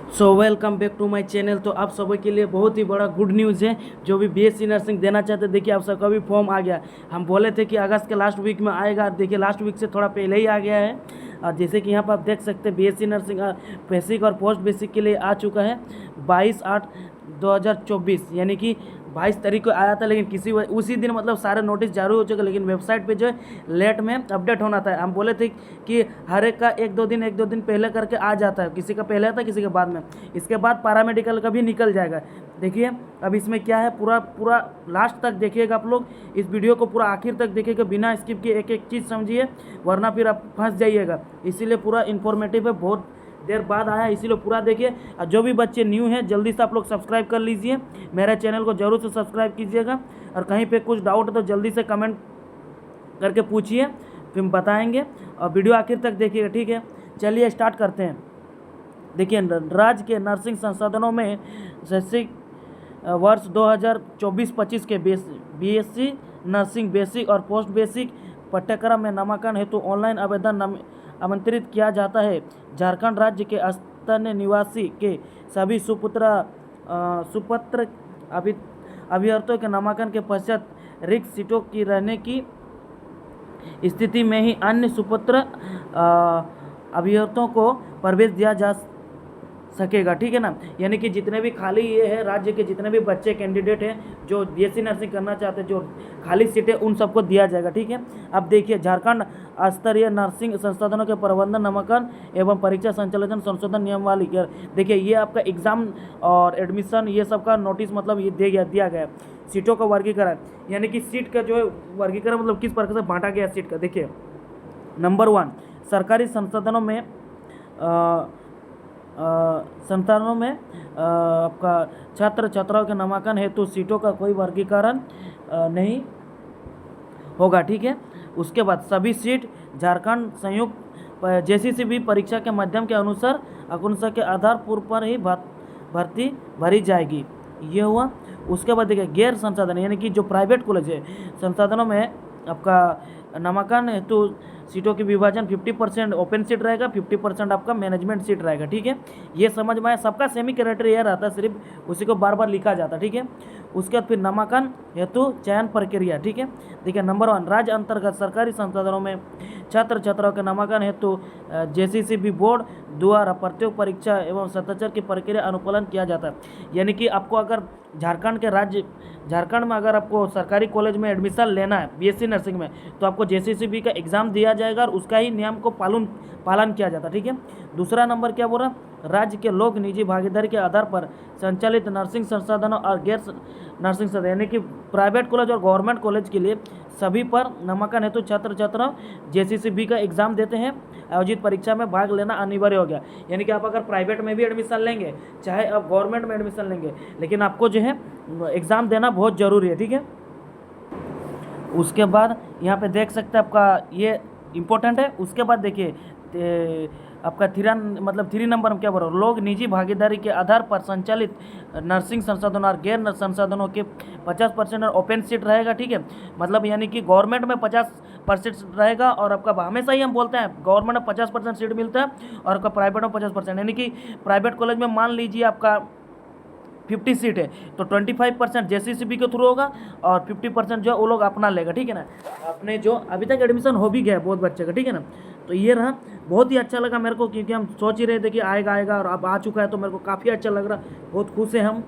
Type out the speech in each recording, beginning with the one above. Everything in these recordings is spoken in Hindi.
So welcome back to my channel. तो आप सभी के लिए बहुत ही बड़ा गुड न्यूज़ है। जो भी बीएससी नर्सिंग देना चाहते, देखिए आप सबका भी फॉर्म आ गया। हम बोले थे कि अगस्त के लास्ट वीक में आएगा, देखिए लास्ट वीक से थोड़ा पहले ही आ गया है। और जैसे कि यहाँ पर आप देख सकते हैं बीएससी नर्सिंग बेसिक और पोस्ट बेसिक के लिए आ चुका है 22/8/2024, यानी कि 22 तारीख को आया था, लेकिन उसी दिन मतलब सारे नोटिस जारी हो चुके, लेकिन वेबसाइट पे जो है लेट में अपडेट होना था। हम बोले थे कि हर एक का एक दो दिन पहले करके आ जाता है, किसी का पहले आता है किसी के बाद में। इसके बाद पैरामेडिकल का भी निकल जाएगा। देखिए अब इसमें क्या है, पूरा लास्ट तक देखिएगा आप लोग, इस वीडियो को पूरा आखिर तक देखिएगा, बिना स्किप के एक एक चीज़ समझिए, वरना फिर आप फंस जाइएगा। इसीलिए पूरा इन्फॉर्मेटिव है, बहुत देर बाद आया, इसीलिए पूरा देखिए। और जो भी बच्चे न्यू हैं जल्दी से आप लोग सब्सक्राइब कर लीजिए, मेरे चैनल को जरूर से सब्सक्राइब कीजिएगा। और कहीं पे कुछ डाउट है तो जल्दी से कमेंट करके पूछिए, फिर हम बताएंगे। और वीडियो आखिर तक देखिएगा, ठीक है। चलिए स्टार्ट करते हैं। देखिए राज्य के नर्सिंग संसाधनों में शैक्षिक वर्ष 2024-25 के बीएससी नर्सिंग बेसिक और पोस्ट बेसिक पाठ्यक्रम में नामांकन हेतु ऑनलाइन आवेदन आमंत्रित किया जाता है। झारखंड राज्य के स्थानीय निवासी के सभी सुपुत्र अभ्यर्थियों के नामांकन के पश्चात रिक्त सीटों की रहने की स्थिति में ही अन्य सुपुत्र अभ्यर्थियों को प्रवेश दिया जा सकेगा, ठीक है ना। यानी कि जितने भी खाली ये है, राज्य के जितने भी बच्चे कैंडिडेट हैं जो बीएससी नर्सिंग करना चाहते हैं, जो खाली सीटें उन सबको दिया जाएगा, ठीक है। अब देखिए झारखंड स्तरीय नर्सिंग संसाधनों के प्रबंधन नामांकन एवं परीक्षा संचालन संशोधन नियमावली, देखिए ये आपका एग्जाम और एडमिशन ये सब का नोटिस मतलब ये दिया गया। सीटों का वर्गीकरण, यानी कि सीट का जो है वर्गीकरण मतलब किस प्रकार से बांटा गया सीट का। देखिए नंबर 1, सरकारी संसाधनों में आपका छात्र छात्राओं के नामांकन हेतु सीटों का कोई वर्गीकरण नहीं होगा, ठीक है। उसके बाद सभी सीट झारखंड संयुक्त जेसीसी परीक्षा के माध्यम के अनुसार के आधार पर ही भर्ती भरी जाएगी, ये हुआ। उसके बाद देखिए गैर संसाधन, यानी कि जो प्राइवेट कॉलेज है संसाधनों में आपका नामांकन हेतु सीटों की विभाजन 50% ओपन सीट रहेगा, 50% आपका मैनेजमेंट सीट रहेगा, ठीक है। ये समझ में आया, सबका सेमी क्राइटेरिया रहता है, सिर्फ उसी को बार बार लिखा जाता है, ठीक है। उसके बाद फिर नामांकन हेतु चयन प्रक्रिया, ठीक है। देखिए नंबर 1, राज्य अंतर्गत सरकारी संसाधनों में छात्र छात्राओं के नामांकन हेतु जेसीसी बोर्ड द्वारा प्रत्येक परीक्षा एवं सत्तर की प्रक्रिया अनुपालन किया जाता है। यानी कि आपको अगर झारखंड में अगर आपको सरकारी कॉलेज में एडमिशन लेना है बीएससी नर्सिंग में, तो आपको जेसीसी का एग्ज़ाम दिया जाएगा और उसका ही नियम को पालन किया जाता है, ठीक है। दूसरा नंबर क्या बोल रहा, राज्य के लोक निजी भागीदारी के आधार पर संचालित नर्सिंग संसाधनों और गैर नर्सिंग संस्थान, यानी कि प्राइवेट कॉलेज और गवर्नमेंट कॉलेज के लिए सभी पर नामांकन हेतु छात्र छात्रा जेसीसी का एग्ज़ाम देते हैं, आयोजित परीक्षा में भाग लेना अनिवार्य हो गया। यानी कि आप अगर प्राइवेट में भी एडमिशन लेंगे, चाहे आप गवर्नमेंट में एडमिशन लेंगे, लेकिन आपको जो है एग्ज़ाम देना बहुत ज़रूरी है, ठीक है। उसके बाद यहाँ पे देख सकते हैं आपका ये इम्पोर्टेंट है। उसके बाद देखिए आपका 3 नंबर में क्या बोल रहा है, लोग निजी भागीदारी के आधार पर संचालित नर्सिंग संसाधनों और गैर संसाधनों के 50% और ओपन सीट रहेगा, ठीक है। मतलब यानी कि गवर्नमेंट में 50% रहेगा, और आपका हमेशा ही हम बोलते हैं गवर्नमेंट में 50% सीट मिलता है और आपका प्राइवेट में 50%। यानी कि प्राइवेट कॉलेज में मान लीजिए आपका 50 सीट है तो 25% जेसीसी के थ्रू होगा और 50% जो वो लोग अपना लेगा, ठीक है ना। अपने जो अभी तक एडमिशन हो भी गया बहुत बच्चे का, ठीक है ना। तो ये रहा, बहुत ही अच्छा लगा मेरे को, क्योंकि हम सोच ही रहे थे कि आएगा और अब आ चुका है, तो मेरे को काफ़ी अच्छा लग रहा, बहुत खुश है हम।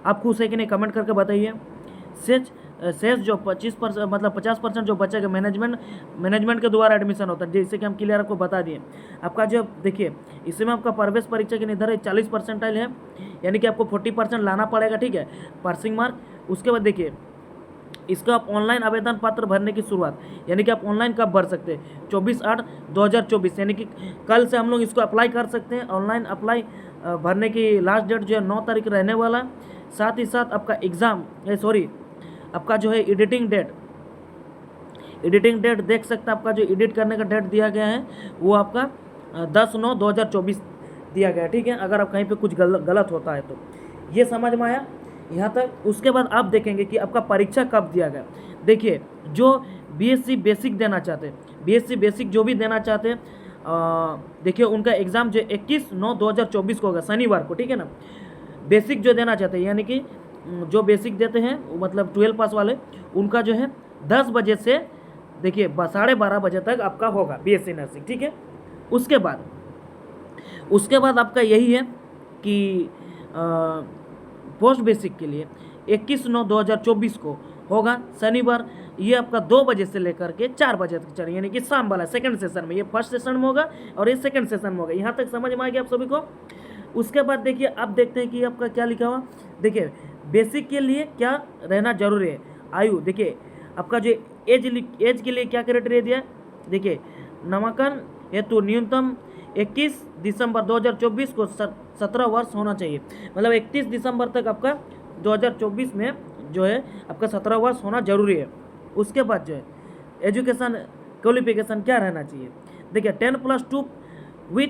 आप खुश है कि नहीं, कमेंट करके बताइए। शेष जो 25% मतलब 50% जो बच्चे का मैनेजमेंट के द्वारा एडमिशन होता है, जैसे कि हम क्लियर आपको बता दिए। आपका जो देखिए इसमें आपका प्रवेश परीक्षा के निर्धारण 40% है, यानी कि आपको 40% लाना पड़ेगा, ठीक है, पासिंग मार्क। उसके बाद देखिए इसका आप ऑनलाइन आवेदन पत्र भरने की शुरुआत, यानी कि आप ऑनलाइन कब भर सकते हैं, 24/8/2024, यानी कि कल से हम लोग इसको अप्लाई कर सकते हैं। ऑनलाइन अप्लाई भरने की लास्ट डेट जो है 9 तारीख रहने वाला। साथ ही साथ आपका आपका जो है एडिटिंग डेट देख सकते हैं, आपका जो एडिट करने का डेट दिया गया है वो आपका 10/9/2024 दिया गया है, ठीक है। अगर आप कहीं पे कुछ गलत होता है तो ये समझ में आया यहाँ तक। उसके बाद आप देखेंगे कि आपका परीक्षा कब दिया गया। देखिए जो बीएससी बेसिक देना चाहते हैं, बीएससी बेसिक जो भी देना चाहते हैं, देखिए उनका एग्ज़ाम जो 21/9/2024 को होगा, शनिवार को, ठीक है ना। बेसिक जो देना चाहते हैं, यानी कि जो बेसिक देते हैं मतलब 12 पास वाले, उनका जो है 10 बजे से देखिए 12:30 बजे तक आपका होगा बीएससी नर्सिंग, ठीक है। उसके बाद आपका यही है कि पोस्ट बेसिक के लिए 21/9/2024 को होगा शनिवार। ये आपका 2 बजे से लेकर के 4 बजे तक चलेगा, यानी कि शाम वाला सेकंड सेशन में। ये फर्स्ट सेशन में होगा और ये सेकंड सेशन में होगा। यहाँ तक समझ में आ गया आप सभी को। उसके बाद देखिए अब देखते हैं कि आपका क्या लिखा हुआ। देखिए बेसिक के लिए क्या रहना जरूरी है, आयु। देखिए आपका जो एज के लिए क्या क्राइटेरिया दिया है, देखिए नामांकन हेतु न्यूनतम 21 दिसंबर 2024 को 17 वर्ष होना चाहिए। मतलब 31 दिसंबर तक आपका 2024 में जो है आपका 17 वर्ष होना जरूरी है। उसके बाद जो है एजुकेशन क्वालिफिकेशन क्या रहना चाहिए, देखिए 10+2 विथ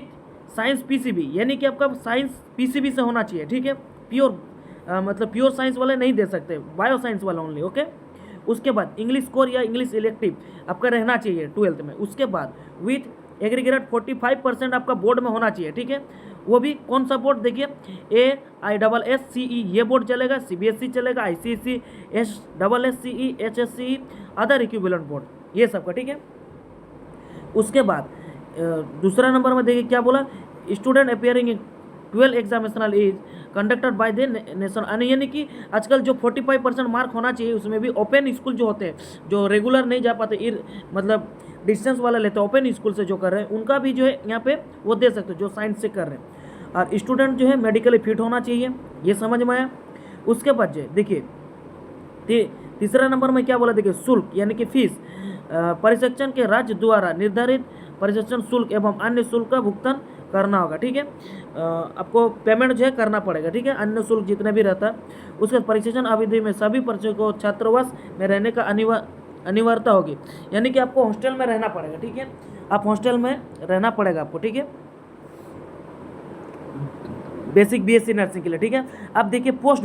साइंस पीसीबी, यानी कि आपका साइंस पीसीबी से होना चाहिए, ठीक है। प्योर मतलब प्योर साइंस वाले नहीं दे सकते, बायो साइंस वाला ओनली, ओके। उसके बाद इंग्लिश कोर या इंग्लिश इलेक्टिव आपका रहना चाहिए 12th में। उसके बाद विथ एग्रीगेट 45% आपका बोर्ड में होना चाहिए, ठीक है। वो भी कौन सा बोर्ड, देखिए AISSCE ये बोर्ड चलेगा, CBSE चलेगा, ICSE, SSSCE, HSCE, other equivalent board, ये सबका, ठीक है। उसके बाद दूसरा नंबर में देखिए क्या बोला, student appearing in 12 examination is conducted by the nation, यानी कि आजकल जो 45% मार्क होना चाहिए उसमें भी ओपन स्कूल जो होते हैं, जो रेगुलर नहीं जा पाते, मतलब डिस्टेंस वाला लेते हैं, ओपन स्कूल से जो कर रहे हैं उनका भी जो है यहाँ पे वो दे सकते हैं, जो साइंस से कर रहे हैं। और स्टूडेंट जो है मेडिकली फिट होना चाहिए, ये समझ में आया। उसके बाद जो देखिए तीसरा नंबर में क्या बोला, देखिए शुल्क यानी कि फीस, परिशिक्षण के राज्य द्वारा निर्धारित परिशिक्षण शुल्क एवं अन्य शुल्क का भुगतान करना होगा, ठीक है। आपको पेमेंट जो है करना पड़ेगा, ठीक है, अन्य शुल्क जितने भी रहता है। उसके बाद परिशिक्षण अवधि में सभी परिचय को छात्रावास में रहने का अनिवार्यता होगी, यानी कि आपको हॉस्टल में रहना पड़ेगा, ठीक है। आप हॉस्टल में रहना पड़ेगा आपको, ठीक है, बेसिक बीएससी नर्सिंग के लिए, ठीक है। अब देखिए पोस्ट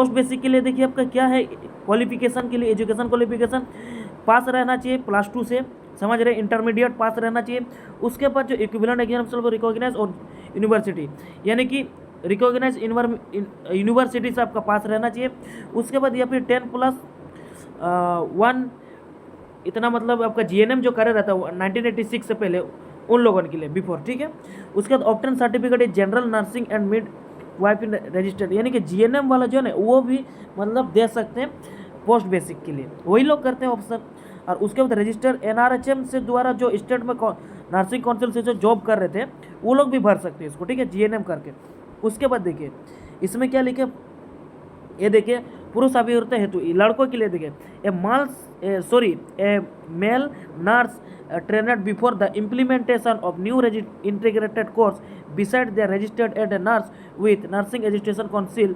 बेसिक के लिए देखिए आपका क्या है, क्वालिफिकेशन के लिए एजुकेशन क्वालिफिकेशन पास रहना चाहिए +2 से, समझ रहे, इंटरमीडिएट पास रहना चाहिए। उसके बाद जो इक्विवेलेंट एग्जाम्स को रिकॉग्नाइज और यूनिवर्सिटी, यानी कि रिकॉग्नाइज यूनिवर्सिटी से आपका पास रहना चाहिए। उसके बाद या फिर 10+1 इतना, मतलब आपका जीएनएम जो करे रहता है 1986 से पहले उन लोगों के लिए बिफोर, ठीक है। उसके बाद obtain certificate is general nursing and midwife registered, यानी कि जीएनएम वाला जो है ना वो भी मतलब दे सकते हैं पोस्ट बेसिक के लिए, वही लोग करते हैं ऑप्शन। और उसके बाद रजिस्टर एनआरएचएम से द्वारा जो स्टेट में नर्सिंग काउंसिल से जो जॉब कर रहे थे वो लोग भी भर सकते हैं इसको, ठीक है, जीएनएम करके। उसके बाद देखिए इसमें क्या लिखे, ये देखिए पुरुष अभियोजन हेतु लड़कों के लिए देखिए a male nurse trained before the implementation of new integrated course beside they are registered as a nurse with nursing education council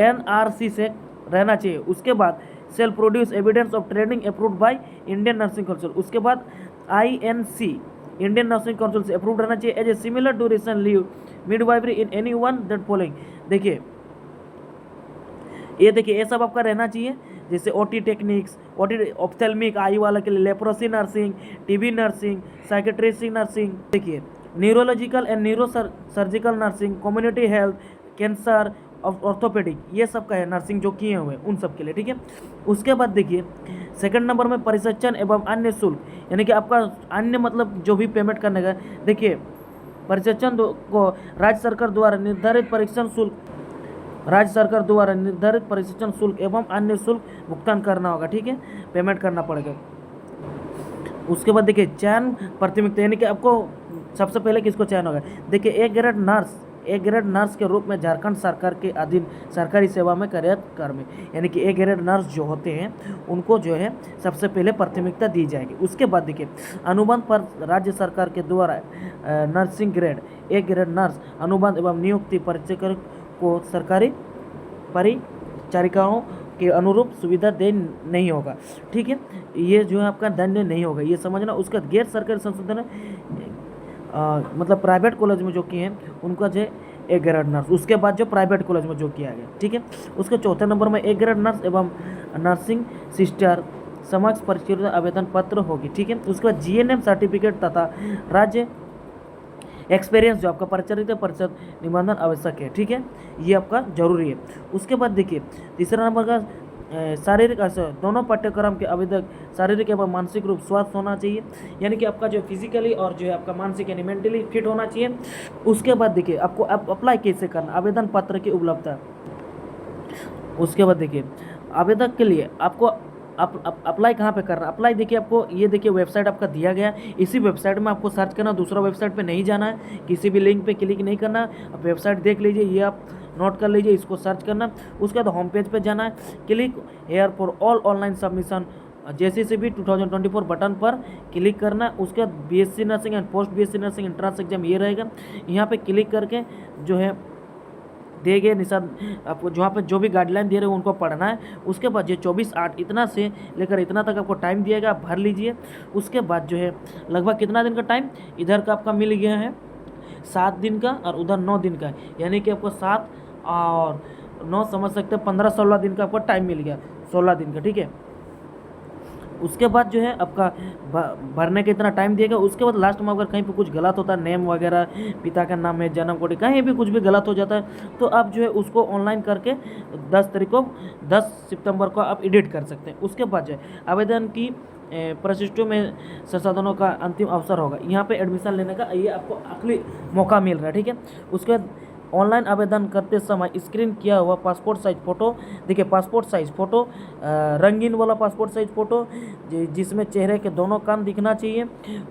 NRC से रहना चाहिए। उसके बाद shall produce evidence of training approved by Indian nursing council, उसके बाद INC इंडियन नर्सिंग काउंसिल से अप्रूव्ड रहना चाहिए as a similar duration leave midwifery in any one that following. देखिए ये देखिए ये सब आपका रहना चाहिए, जैसे OT techniques, OT ophthalmic eye वाला के लिए, leprosy nursing, TB nursing, psychiatric nursing, देखिए neurological and neuro surgical nursing, community health, cancer, orthopaedic, ये सब का है नर्सिंग जो किए हुए उन सब के लिए, ठीक है। उसके बाद देखिए सेकंड नंबर में परिशिक्षण एवं अन्य शुल्क, यानी कि आपका अन्य मतलब जो भी पेमेंट करने का, देखिए परिशिक्षण को राज्य सरकार द्वारा निर्धारित परिशिक्षण शुल्क एवं अन्य शुल्क भुगतान करना होगा, ठीक है, पेमेंट करना पड़ेगा। उसके बाद देखिए चयन प्राथमिकता, यानी कि आपको सबसे पहले किसको चयन होगा, देखिए एक ग्रेड नर्स के रूप में झारखंड सरकार के अधीन सरकारी सेवा में कार्यरत कर्मी, यानी कि एक ग्रेड नर्स जो होते हैं उनको जो है सबसे पहले प्राथमिकता दी जाएगी। उसके बाद देखिए अनुबंध पर राज्य सरकार के द्वारा नर्सिंग ग्रेड एक ग्रेड नर्स अनुबंध एवं नियुक्ति परिचय को सरकारी परिचारिकाओं के अनुरूप सुविधा दे नहीं होगा, ठीक है, ये जो है आपका दंड नहीं होगा, ये समझना। उसका गैर सरकारी संशोधन मतलब प्राइवेट कॉलेज में जो किए हैं उनका जो है एक ग्रेड नर्स, उसके बाद जो प्राइवेट कॉलेज में जो किया गया, ठीक है। उसके चौथे नंबर में एक ग्रेड नर्स एवं नर्सिंग सिस्टर समक्ष परिष्कृत आवेदन पत्र होगी, ठीक है। उसके बाद जीएनएम सर्टिफिकेट तथा राज्य एक्सपीरियंस जो आपका परिचालित परिषद निबंधन आवश्यक है, ठीक है, ये आपका जरूरी है। उसके बाद देखिए तीसरा नंबर का शारीरिक असर, दोनों पाठ्यक्रम के आवेदक शारीरिक एवं मानसिक रूप स्वस्थ होना चाहिए, यानी कि आपका जो फिजिकली और जो है आपका मानसिक यानी मेंटली फिट होना चाहिए। उसके बाद देखिए आपको अप्लाई कैसे करना, आवेदन पत्र की उपलब्धता। उसके बाद देखिए आवेदक के लिए आपको अप्लाई कहाँ पे करना, अप्लाई देखिए आपको ये देखिए वेबसाइट आपका दिया गया, इसी वेबसाइट में आपको सर्च करना, दूसरा वेबसाइट पे नहीं जाना है, किसी भी लिंक पे क्लिक नहीं करना, आप वेबसाइट देख लीजिए, ये आप नोट कर लीजिए, इसको सर्च करना। उसके बाद होम पेज पे जाना है, click here for all online submission JCCB 2024 button पर क्लिक करना। उसके बाद BSc nursing and post BSc nursing entrance exam ये रहेगा, यहाँ पे क्लिक करके जो है दिए गए निशान आपको जहाँ पे जो भी गाइडलाइन दे रहे हो उनको पढ़ना है। उसके बाद ये 24/8 इतना से लेकर इतना तक आपको टाइम दिया गया, आप भर लीजिए। उसके बाद जो है लगभग कितना दिन का टाइम इधर का आपका मिल गया है, 7 दिन का और उधर 9 दिन का, यानी कि आपको 7 और 9 समझ सकते हैं 15-16 दिन का आपको टाइम मिल गया, 16 दिन का, ठीक है। उसके बाद जो है आपका भरने का इतना टाइम दिएगा। उसके बाद लास्ट में अगर कहीं पे कुछ गलत होता है, नेम वगैरह, पिता का नाम है, जन्म कोड, कहीं भी कुछ भी गलत हो जाता है तो आप जो है उसको ऑनलाइन करके 10 सितंबर को आप एडिट कर सकते हैं। उसके बाद जो है आवेदन की प्रशिष्टों में संसाधनों का अंतिम अवसर होगा, यहाँ पे एडमिशन लेने का ये आपको आखिरी मौका मिल रहा है, ठीक है। उसके बाद ऑनलाइन आवेदन करते समय स्क्रीन किया हुआ पासपोर्ट साइज फ़ोटो, देखिए पासपोर्ट साइज फ़ोटो रंगीन वाला पासपोर्ट साइज फ़ोटो जिसमें चेहरे के दोनों कान दिखना चाहिए।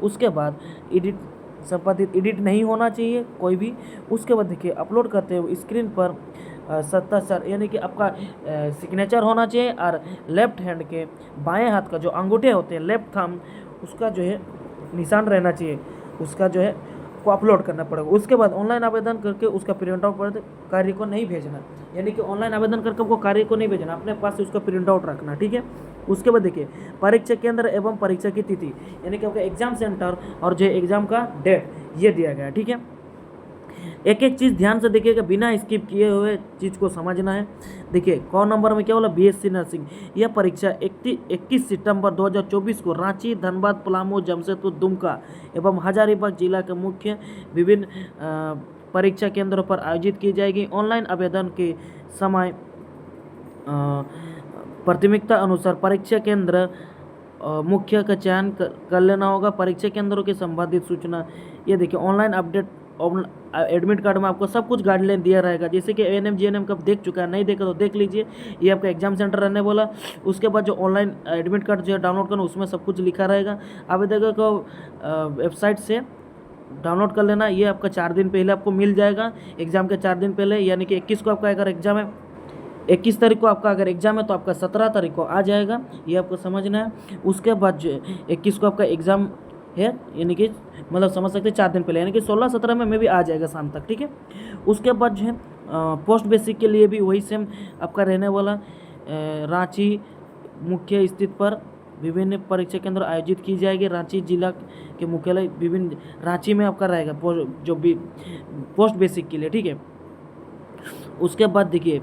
उसके बाद एडिट संपादित एडिट नहीं होना चाहिए कोई भी। उसके बाद देखिए अपलोड करते हुए स्क्रीन पर 77 यानी कि आपका सिग्नेचर होना चाहिए और लेफ्ट हैंड के बाएं हाथ का जो अंगूठे होते हैं लेफ्ट थंब उसका जो है निशान रहना चाहिए, उसका जो है को अपलोड करना पड़ेगा। उसके बाद ऑनलाइन आवेदन करके उसका प्रिंट आउट पर कार्य को नहीं भेजना, यानी कि ऑनलाइन आवेदन करके आपको कार्य को नहीं भेजना, अपने पास से उसका प्रिंट आउट रखना, ठीक है। उसके बाद देखिए परीक्षा केंद्र एवं परीक्षा की तिथि, यानी कि आपका एग्जाम सेंटर और जो एग्जाम का डेट ये दिया गया है, ठीक है। एक एक चीज़ ध्यान से देखिएगा, बिना स्किप किए हुए चीज़ को समझना है। देखिए क नंबर में क्या बोला, BSc नर्सिंग, यह परीक्षा 21 सितंबर 2024 को रांची, धनबाद, पलामू, जमशेदपुर, दुमका एवं हजारीबाग जिला के मुख्य विभिन्न परीक्षा केंद्रों पर आयोजित की जाएगी। ऑनलाइन आवेदन के समय प्राथमिकता अनुसार परीक्षा केंद्र मुख्य का चयन कर लेना होगा। परीक्षा केंद्रों की संबंधित सूचना ये देखिए ऑनलाइन अपडेट एडमिट कार्ड में आपको सब कुछ गाइडलाइन दिया रहेगा, जैसे कि ANM GNM कब देख चुका है, नहीं देखा तो देख लीजिए, ये आपका एग्जाम सेंटर रहने वाला। उसके बाद जो ऑनलाइन एडमिट कार्ड जो है डाउनलोड करना उसमें सब कुछ लिखा रहेगा, आवेदक को वेबसाइट से डाउनलोड कर लेना। ये आपका 4 दिन पहले आपको मिल जाएगा, एग्जाम के 4 दिन पहले, यानी कि 21 को आपका अगर एग्जाम है 21 तारीख को आपका अगर एग्जाम है तो आपका 17 तारीख को आ जाएगा, ये आपको समझना है। उसके बाद जो 21 को आपका एग्जाम है, यानी कि मतलब समझ सकते हैं 4 दिन पहले, यानी कि 16-17 में भी आ जाएगा शाम तक, ठीक है। उसके बाद जो है पोस्ट बेसिक के लिए भी वही सेम आपका रहने वाला, रांची मुख्य स्थित पर विभिन्न परीक्षा केंद्र आयोजित की जाएगी। रांची जिला के मुख्यालय विभिन्न रांची में आपका रहेगा जो भी पोस्ट बेसिक के लिए, ठीक है। उसके बाद देखिए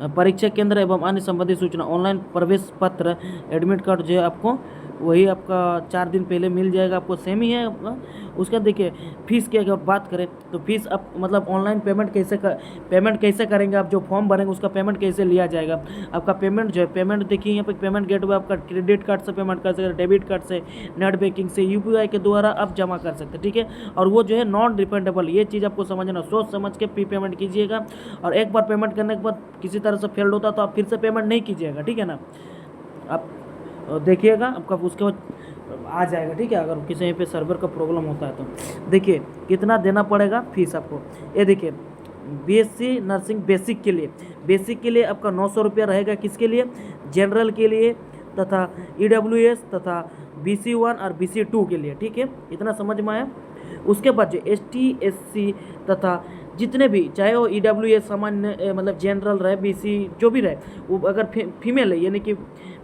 परीक्षा केंद्र एवं अन्य संबंधित सूचना, ऑनलाइन प्रवेश पत्र, एडमिट कार्ड जो है आपको वही आपका 4 दिन पहले मिल जाएगा, आपको सेम ही है आपका। उसका देखिए फीस की अगर बात करें तो फीस आप मतलब ऑनलाइन पेमेंट कैसे करेंगे, आप जो फॉर्म भरेंगे उसका पेमेंट कैसे लिया जाएगा। आपका पेमेंट जो है पेमेंट देखिए यहाँ पे पेमेंट गेटवे आपका क्रेडिट कार्ड से पेमेंट कर सकते हैं, डेबिट कार्ड से, नेट बैंकिंग से, UPI के द्वारा आप जमा कर सकते हैं, ठीक है। और वो जो है नॉन रिफंडेबल, ये चीज़ आपको समझना, सोच समझ के पेमेंट कीजिएगा। और एक बार पेमेंट करने के बाद किसी तरह से फेल्ड होता तो आप फिर से पेमेंट नहीं कीजिएगा, ठीक है ना। आप देखिएगा आपका उसके बाद आ जाएगा, ठीक है। अगर किसी पे सर्वर का प्रॉब्लम होता है तो देखिए कितना देना पड़ेगा फीस आपको। ये देखिए BSc नर्सिंग बेसिक के लिए आपका 900 रुपया रहेगा, किसके लिए, जनरल के लिए तथा EWS तथा BC1 और BC2 के लिए, ठीक है। इतना समझ में आया। उसके बाद जो ST SC तथा जितने भी चाहे वो EWS सामान्य मतलब जनरल रहे, BC जो भी रहे, वो अगर फीमेल है यानी कि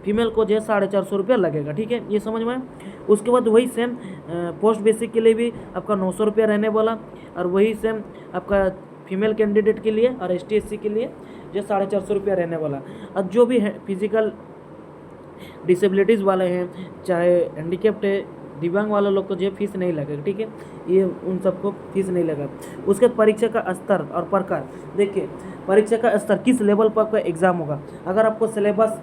फीमेल को जो है 450 रुपया लगेगा, ठीक है, ये समझ में। उसके बाद वही सेम पोस्ट बेसिक के लिए भी आपका 900 रुपया रहने वाला, और वही सेम आपका फीमेल कैंडिडेट के लिए और ST SC के लिए जो 450 रुपया रहने वाला। और जो भी है फिजिकल डिसेबिलिटीज़ वाले हैं, चाहे हैंडीकेप्ड है, दिव्यांग वाले लोग को जो है फीस नहीं लगेगा, ठीक है, ये उन सबको फीस नहीं लगा। उसके परीक्षा का स्तर और प्रकार, देखिए परीक्षा का स्तर किस लेवल पर आपका एग्ज़ाम होगा। अगर आपको सिलेबस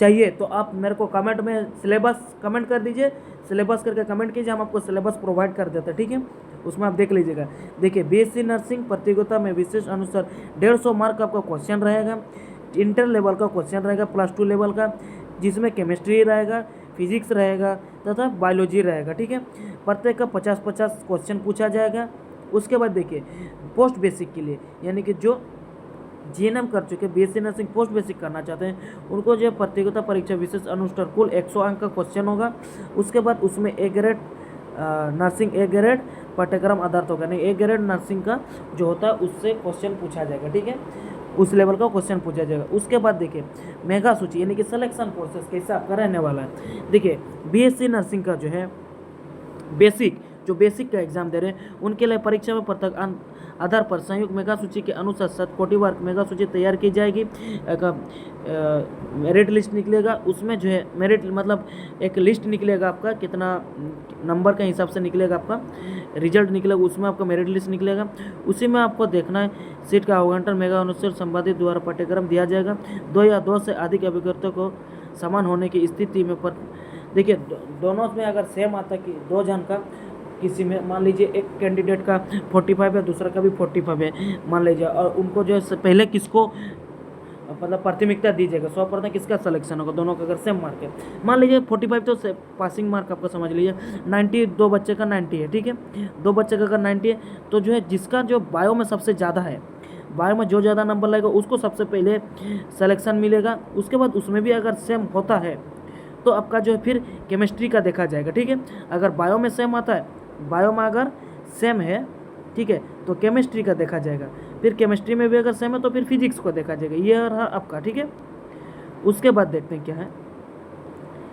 चाहिए तो आप मेरे को कमेंट में सिलेबस कमेंट कर दीजिए, सिलेबस करके कमेंट कीजिए, हम आपको सिलेबस प्रोवाइड कर देते हैं, ठीक है, उसमें आप देख लीजिएगा। देखिए बीएससी नर्सिंग प्रतियोगिता में विशेष अनुसार 150 मार्क आपका क्वेश्चन रहेगा, इंटर लेवल का क्वेश्चन रहेगा, +2 लेवल का, जिसमें केमिस्ट्री रहेगा, फिजिक्स रहेगा तथा बायोलॉजी रहेगा, ठीक है। प्रत्येक का 50-50 क्वेश्चन पूछा जाएगा। उसके बाद देखिए पोस्ट बेसिक के लिए, यानी कि जो जीएनएम कर चुके बीएससी नर्सिंग पोस्ट बेसिक करना चाहते हैं उनको जो प्रतियोगिता परीक्षा विशेष अनुष्ठान कुल 100 अंक का क्वेश्चन होगा। उसके बाद उसमें A grade nursing A grade पाठ्यक्रम आधारित होगा, नहीं ए ग्रेड नर्सिंग का जो होता है उससे क्वेश्चन पूछा जाएगा, ठीक है, उस लेवल का क्वेश्चन पूछा जाएगा। उसके बाद देखिए मेगा सूची यानी कि सिलेक्शन प्रोसेस कैसे आपका रहने वाला है। देखिए बीएससी नर्सिंग का जो है बेसिक का एग्जाम दे रहे हैं उनके लिए परीक्षा में पृथक आधार पर संयुक्त मेगा सूची के अनुसार 7 कोटिवार मेगा सूची तैयार की जाएगी। मेरिट लिस्ट निकलेगा, उसमें जो है मेरिट मतलब एक लिस्ट निकलेगा आपका, कितना नंबर के हिसाब से निकलेगा आपका रिजल्ट निकलेगा, उसमें आपका मेरिट लिस्ट निकलेगा। उसी में आपको देखना है सीट का आवंटन मेगा अनुसार संबंधित द्वारा पाठ्यक्रम दिया जाएगा। 2 या 2 से अधिक अभ्यर्थियों को समान होने की स्थिति में पर देखिए दोनों में अगर सेम आता कि 2 जन का किसी में मान लीजिए एक कैंडिडेट का 45 है, दूसरा का भी 45 है मान लीजिए, और उनको जो है पहले किसको मतलब प्राथमिकता दीजिएगा, 100% किसका सिलेक्शन होगा, दोनों का अगर सेम मार्क है। मान लीजिए 45 तो पासिंग मार्क आपका समझ लीजिए, 90 2 बच्चे का 90 है, ठीक है, 2 बच्चे का अगर 90 है तो जो है जिसका जो बायो में सबसे ज़्यादा है, बायो में जो ज़्यादा नंबर लगेगा उसको सबसे पहले सिलेक्शन मिलेगा। उसके बाद उसमें भी अगर सेम होता है तो आपका जो है फिर केमिस्ट्री का देखा जाएगा, ठीक है, अगर बायो में सेम आता है, बायो में अगर सेम है, ठीक है, तो केमिस्ट्री का देखा जाएगा, फिर केमिस्ट्री में भी अगर सेम है तो फिर फिजिक्स को देखा जाएगा, ये रहा आपका, ठीक है। उसके बाद देखते हैं क्या है,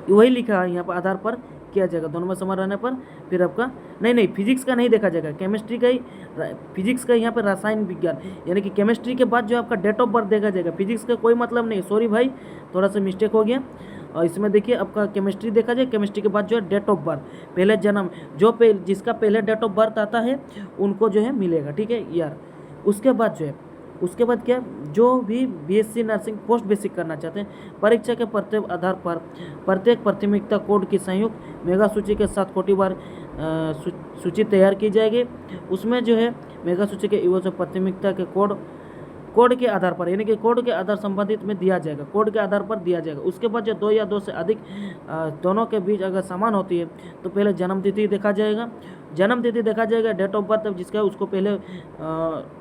वही लिखा है यहाँ पर आधार पर किया जाएगा, दोनों में समान रहने पर फिर आपका नहीं फिजिक्स का नहीं देखा जाएगा, केमिस्ट्री का ही, फिजिक्स का यहाँ पर रासायनिक विज्ञान यानी कि केमिस्ट्री के बाद जो आपका डेट ऑफ बर्थ देखा जाएगा, फिजिक्स का कोई मतलब नहीं, सॉरी भाई थोड़ा सा मिस्टेक हो गया। और इसमें देखिए आपका केमिस्ट्री देखा जाए, केमिस्ट्री के बाद जो है डेट ऑफ बर्थ, पहले जन्म जिसका पहले डेट ऑफ बर्थ आता है उनको जो है मिलेगा, ठीक है यार। उसके बाद जो है उसके बाद क्या, जो भी बीएससी नर्सिंग पोस्ट बेसिक करना चाहते हैं परीक्षा के प्रत्येक आधार पर प्रत्येक प्राथमिकता कोड की संयुक्त मेगा सूची के 7 कोटिवार सूची तैयार की जाएगी। उसमें जो है मेगा सूची के युवा से प्राथमिकता के कोड के आधार पर यानी कि कोड के आधार संबंधित में दिया जाएगा, कोड के आधार पर दिया जाएगा। उसके बाद जो 2 या 2 से अधिक दोनों के बीच अगर समान होती है तो पहले जन्म तिथि देखा जाएगा, डेट ऑफ बर्थ जिसका है उसको पहले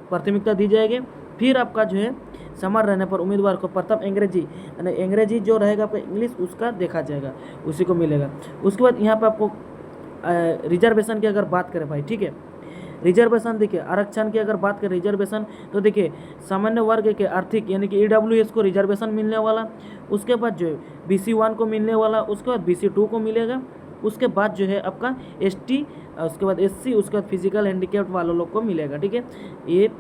प्राथमिकता दी जाएगी। फिर आपका जो है समान रहने पर उम्मीदवार को प्रथम अंग्रेजी जो रहेगा आपका इंग्लिश उसका देखा जाएगा, उसी को मिलेगा। उसके बाद यहाँ पर आपको रिजर्वेशन की अगर बात करें भाई, ठीक है, रिजर्वेशन देखिए आरक्षण की अगर बात करें रिजर्वेशन तो देखिए सामान्य वर्ग के आर्थिक यानी कि ईडब्ल्यूएस को रिजर्वेशन मिलने वाला, उसके बाद जो है BC1 को मिलने वाला, उसके बाद BC2 को मिलेगा, उसके बाद जो है आपका ST, उसके बाद SC, उसके बाद फिजिकल हैंडीकैप्ड वालों लोग को मिलेगा, ठीक है, ये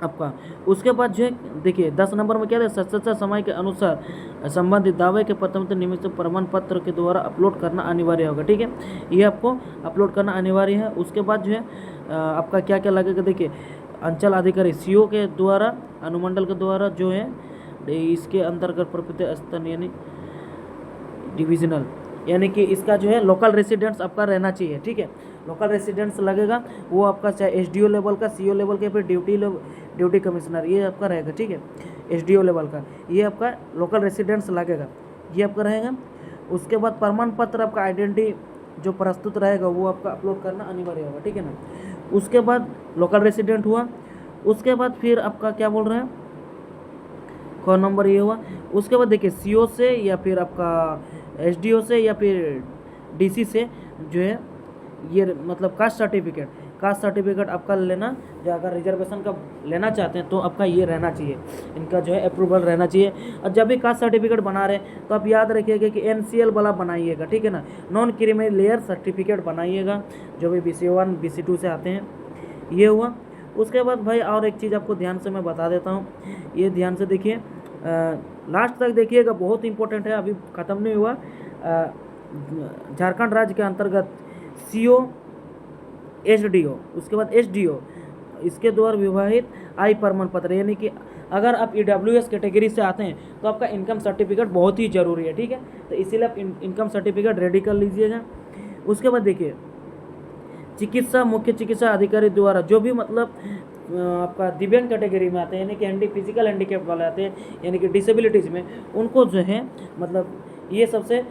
आपका। उसके बाद जो है देखिए 10 नंबर में क्या है, सशस्त्र समय के अनुसार संबंधित दावे के प्रथम निमित्त प्रमाण पत्र के द्वारा अपलोड करना अनिवार्य होगा, ठीक है, ये आपको अपलोड करना अनिवार्य है। उसके बाद जो है आपका क्या क्या लगेगा, देखिए अंचल अधिकारी CO के द्वारा, अनुमंडल के द्वारा जो है इसके अंतर्गत प्रत्येक स्तर यानी डिविजनल यानी कि इसका जो है लोकल रेसिडेंट्स आपका रहना चाहिए, ठीक है, लोकल रेसिडेंट्स लगेगा, वो आपका चाहे SDO लेवल का, CO लेवल का, फिर ड्यूटी कमिश्नर ये आपका रहेगा, ठीक है, SDO लेवल का ये आपका लोकल रेसिडेंट्स लगेगा, ये आपका रहेगा। उसके बाद प्रमाण पत्र आपका आइडेंटिटी जो प्रस्तुत रहेगा वो आपका अपलोड करना अनिवार्य होगा, ठीक है ना। उसके बाद लोकल रेसिडेंट हुआ, उसके बाद फिर आपका क्या बोल रहे हैं, कौन नंबर ये हुआ। उसके बाद देखिए CO से या फिर आपका SDO से या फिर DC से जो है ये मतलब कास्ट सर्टिफिकेट आपका लेना, जो अगर रिजर्वेशन का लेना चाहते हैं तो आपका ये रहना चाहिए, इनका जो है अप्रूवल रहना चाहिए। और जब भी कास्ट सर्टिफिकेट बना रहे तो आप याद रखिएगा कि NCL वाला बनाइएगा, ठीक है ना, नॉन क्रीमी लेयर सर्टिफिकेट बनाइएगा, जो भी BC1 BC2 से आते हैं, ये हुआ। उसके बाद भाई और एक चीज़ आपको ध्यान से मैं बता देता हूँ, ये ध्यान से देखिए, लास्ट तक देखिएगा, बहुत इंपॉर्टेंट है, अभी ख़त्म नहीं हुआ। झारखंड राज्य के अंतर्गत CO, HDO, उसके बाद SDO, इसके द्वारा विवाहित आय प्रमाण पत्र, यानी कि अगर आप EWS कैटेगरी से आते हैं तो आपका इनकम सर्टिफिकेट बहुत ही ज़रूरी है, ठीक है। तो इसीलिए आप इनकम सर्टिफिकेट रेडी कर लीजिएगा। उसके बाद देखिए, चिकित्सा मुख्य चिकित्सा अधिकारी द्वारा जो भी मतलब आपका दिव्यांग कैटेगरी में आते हैं, यानी कि फिजिकल हैंडीकैप वाले आते हैं, यानी कि डिसेबिलिटीज़ में, उनको जो है मतलब ये सबसे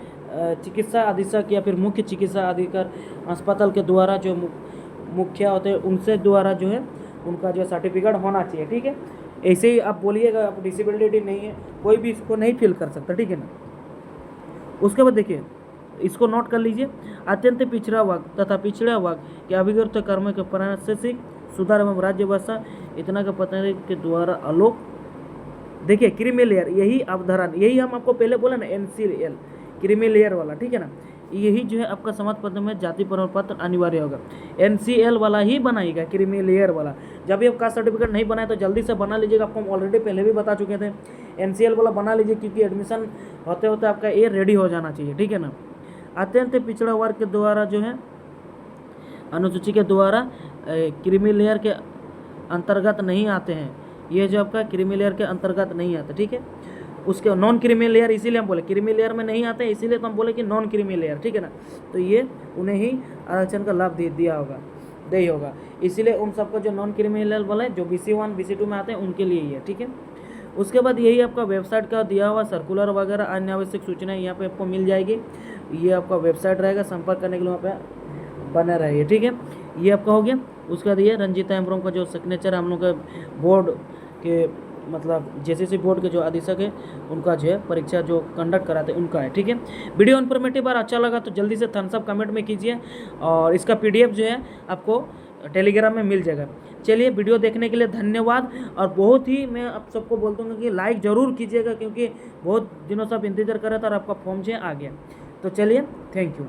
चिकित्सा अधीक्षक या फिर मुख्य चिकित्सा अधिकारी अस्पताल के द्वारा जो मुखिया होते हैं उनसे द्वारा जो है उनका जो सर्टिफिकेट होना चाहिए, ठीक है। ऐसे ही आप बोलिएगा आप डिसेबिलिटी नहीं है, कोई भी इसको नहीं फिल कर सकता, ठीक है ना। उसके बाद देखिए, इसको नोट कर लीजिए, अत्यंत पिछड़ा वर्ग तथा पिछड़ा वर्ग के अभिवृत्त कर्म के प्रादेशिक सुधार एवं राज्य भाषा इतना का पता के द्वारा आलोक। देखिए क्रीमी लेयर, यही अवधारण, यही हम आपको पहले बोला ना, NCL क्रीमी लेयर वाला, ठीक है ना। यही जो है आपका समाज पत्र में जाति प्रमाण पत्र अनिवार्य होगा, NCL वाला ही बनाइएगा, क्रीमी लेयर वाला। जब भी आप कास्ट सर्टिफिकेट नहीं बनाए तो जल्दी से बना लीजिएगा, आपको हम ऑलरेडी पहले भी बता चुके थे। NCL वाला बना लीजिए, क्योंकि एडमिशन होते होते आपका ये रेडी हो जाना चाहिए, ठीक है ना। अत्यंत पिछड़ा वर्ग के द्वारा जो है अनुसूची के द्वारा क्रीमी लेयर के अंतर्गत नहीं आते हैं, ये जो आपका क्रीमी लेयर के अंतर्गत नहीं आते, ठीक है। उसके नॉन क्रीमी लेयर, इसीलिए हम बोले क्रीमी लेयर में नहीं आते, इसीलिए तो हम बोले कि नॉन क्रीमी लेयर, ठीक है ना। तो ये उन्हें ही आरक्षण का लाभ दिया होगा, दे ही होगा, इसीलिए उन सबको जो नॉन क्रीमी लेयर वाले जो BC1 BC2 में आते हैं उनके लिए ही है, ठीक है। उसके बाद यही आपका वेबसाइट का दिया हुआ सर्कुलर वगैरह अन्य आवश्यक सूचनाएं यहाँ पे आपको मिल जाएगी। ये आपका वेबसाइट रहेगा, संपर्क करने के लिए वहाँ पे बने रहिए, ठीक है। ये आपका हो गया। उसके बाद ये रंजीता एम्ब्रोम का जो सिग्नेचर हम लोग के बोर्ड के मतलब JCC बोर्ड के जो अधीक्षक है उनका जो है परीक्षा जो कंडक्ट कराते हैं उनका है, ठीक है। वीडियो इन्फॉर्मेटिव और अच्छा लगा तो जल्दी से थम्स अप कमेंट में कीजिए, और इसका PDF जो है आपको टेलीग्राम में मिल जाएगा। चलिए, वीडियो देखने के लिए धन्यवाद, और बहुत ही मैं आप सबको बोल दूँगा कि लाइक ज़रूर कीजिएगा, क्योंकि बहुत दिनों से आप इंतज़ार कर रहे थे और आपका फॉर्म जो है आ गया। तो चलिए, थैंक यू।